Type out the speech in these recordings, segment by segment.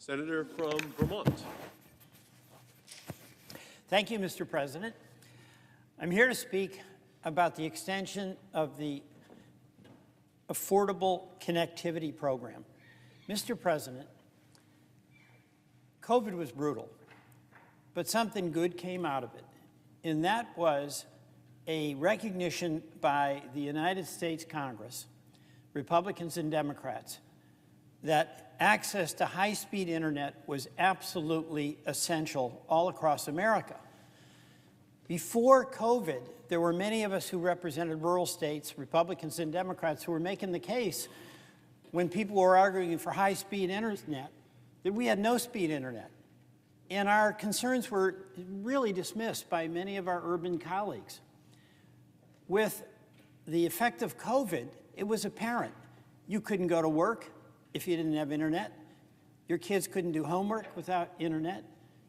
Senator from Vermont. Thank you, Mr. President. I'm here to speak about the extension of the Affordable Connectivity Program. Mr. President, COVID was brutal, but something good came out of it, and that was a recognition by the United States Congress, Republicans and Democrats, that access to high-speed internet was absolutely essential all across America. Before COVID, there were many of us who represented rural states, Republicans and Democrats, who were making the case when people were arguing for high-speed internet that we had no-speed internet. And our concerns were really dismissed by many of our urban colleagues. With the effect of COVID, it was apparent. You couldn't go to work if you didn't have internet. Your kids couldn't do homework without internet.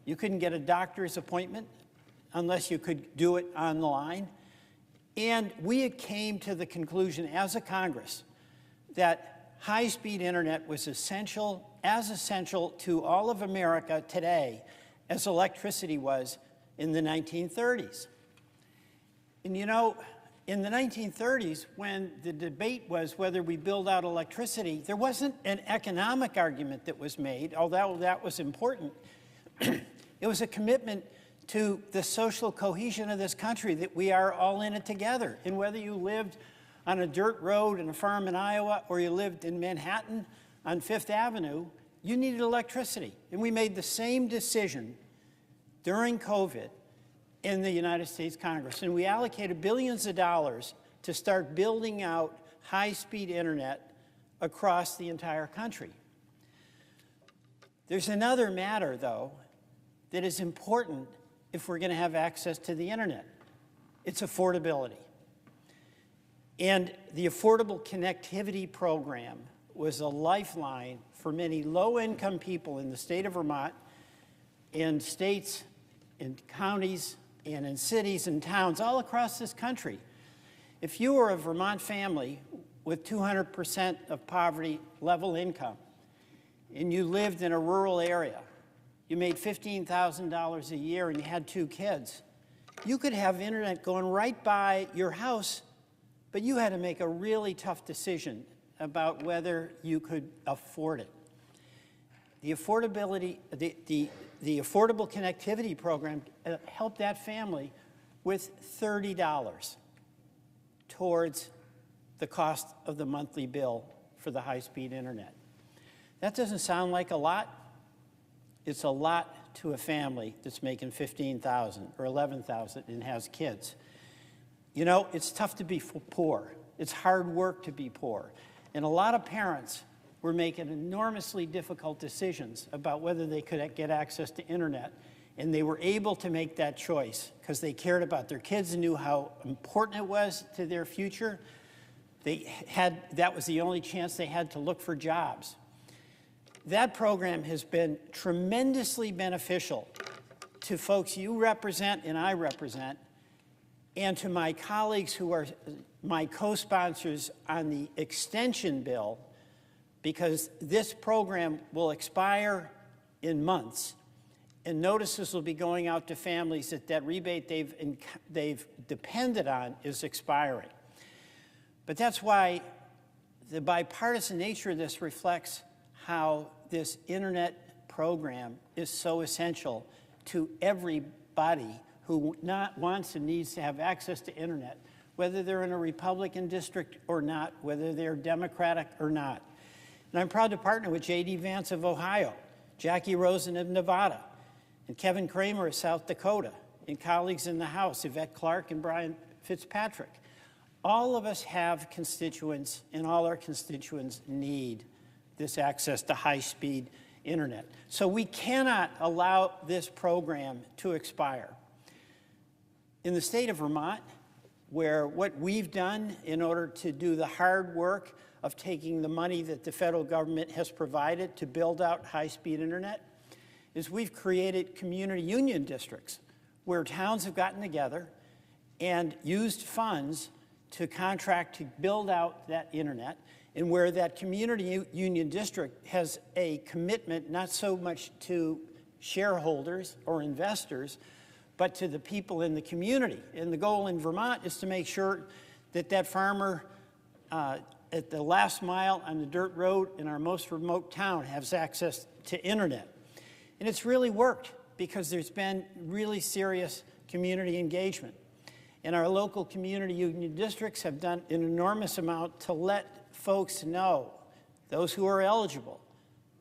You couldn't get a doctor's appointment unless you could do it online. And we came to the conclusion as a Congress that high-speed internet was essential, as essential to all of America today as electricity was in the 1930s. And you know, in the 1930s, when the debate was whether we build out electricity, there wasn't an economic argument that was made, although that was important. It was a commitment to the social cohesion of this country, that we are all in it together. And whether you lived on a dirt road in a farm in Iowa or you lived in Manhattan on Fifth Avenue, you needed electricity. And we made the same decision during COVID in the United States Congress. And we allocated billions of dollars to start building out high-speed internet across the entire country. There's another matter, though, that is important if we're going to have access to the internet. It's affordability. And the Affordable Connectivity Program was a lifeline for many low-income people in the state of Vermont, in states, in counties, and in cities and towns all across this country. If you were a Vermont family with 200% of poverty level income, and you lived in a rural area, you made $15,000 a year and you had 2 kids, you could have internet going right by your house, but you had to make a really tough decision about whether you could afford it. The Affordable Connectivity Program helped that family with $30 towards the cost of the monthly bill for the high-speed internet. That doesn't sound like a lot. It's a lot to a family that's making $15,000 or $11,000 and has kids. You know, it's tough to be poor. It's hard work to be poor. And a lot of parents were making enormously difficult decisions about whether they could get access to internet. And they were able to make that choice because they cared about their kids and knew how important it was to their future. That was the only chance they had to look for jobs. That program has been tremendously beneficial to folks you represent and I represent, and to my colleagues who are my co-sponsors on the extension bill, because this program will expire in months, and notices will be going out to families that rebate they've depended on is expiring. But that's why the bipartisan nature of this reflects how this internet program is so essential to everybody who wants and needs to have access to internet, whether they're in a Republican district or not, whether they're Democratic or not. And I'm proud to partner with J.D. Vance of Ohio, Jackie Rosen of Nevada, and Kevin Kramer of South Dakota, and colleagues in the House, Yvette Clarke and Brian Fitzpatrick. All of us have constituents, and all our constituents need this access to high-speed internet. So we cannot allow this program to expire. In the state of Vermont, where what we've done in order to do the hard work of taking the money that the federal government has provided to build out high-speed internet, is we've created community union districts where towns have gotten together and used funds to contract to build out that internet. and where that community union district has a commitment not so much to shareholders or investors, but to the people in the community. And the goal in Vermont is to make sure that that farmer at the last mile on the dirt road in our most remote town has access to internet. And it's really worked because there's been really serious community engagement. And our local community union districts have done an enormous amount to let folks know, those who are eligible,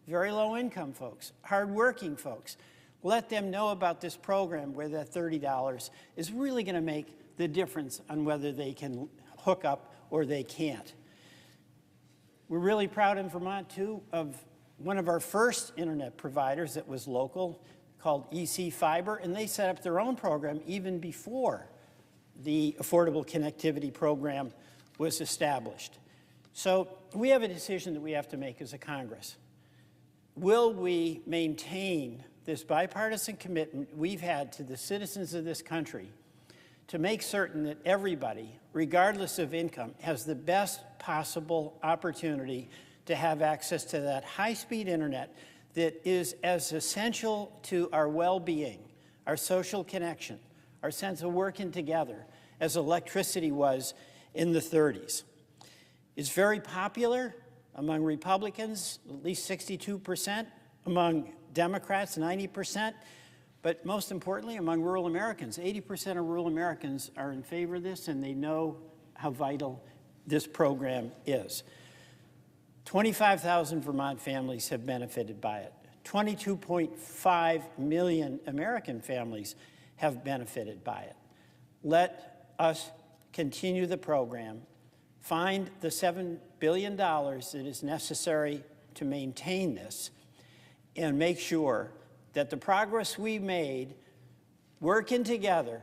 very low income folks, hardworking folks, let them know about this program where that $30 is really going to make the difference on whether they can hook up or they can't. We're really proud in Vermont, too, of one of our first internet providers that was local called EC Fiber, and they set up their own program even before the Affordable Connectivity Program was established. So we have a decision that we have to make as a Congress. Will we maintain this bipartisan commitment we've had to the citizens of this country to make certain that everybody, regardless of income, has the best possible opportunity to have access to that high-speed internet that is as essential to our well-being, our social connection, our sense of working together as electricity was in the 30s. It's very popular among Republicans, at least 62%, among Democrats, 90%, but most importantly, among rural Americans. 80% of rural Americans are in favor of this, and they know how vital this program is. 25,000 Vermont families have benefited by it. 22.5 million American families have benefited by it. Let us continue the program, find the $7 billion that is necessary to maintain this, and make sure that the progress we made working together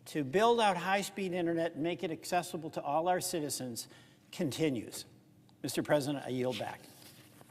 to build out high-speed internet and make it accessible to all our citizens continues. Mr. President, I yield back.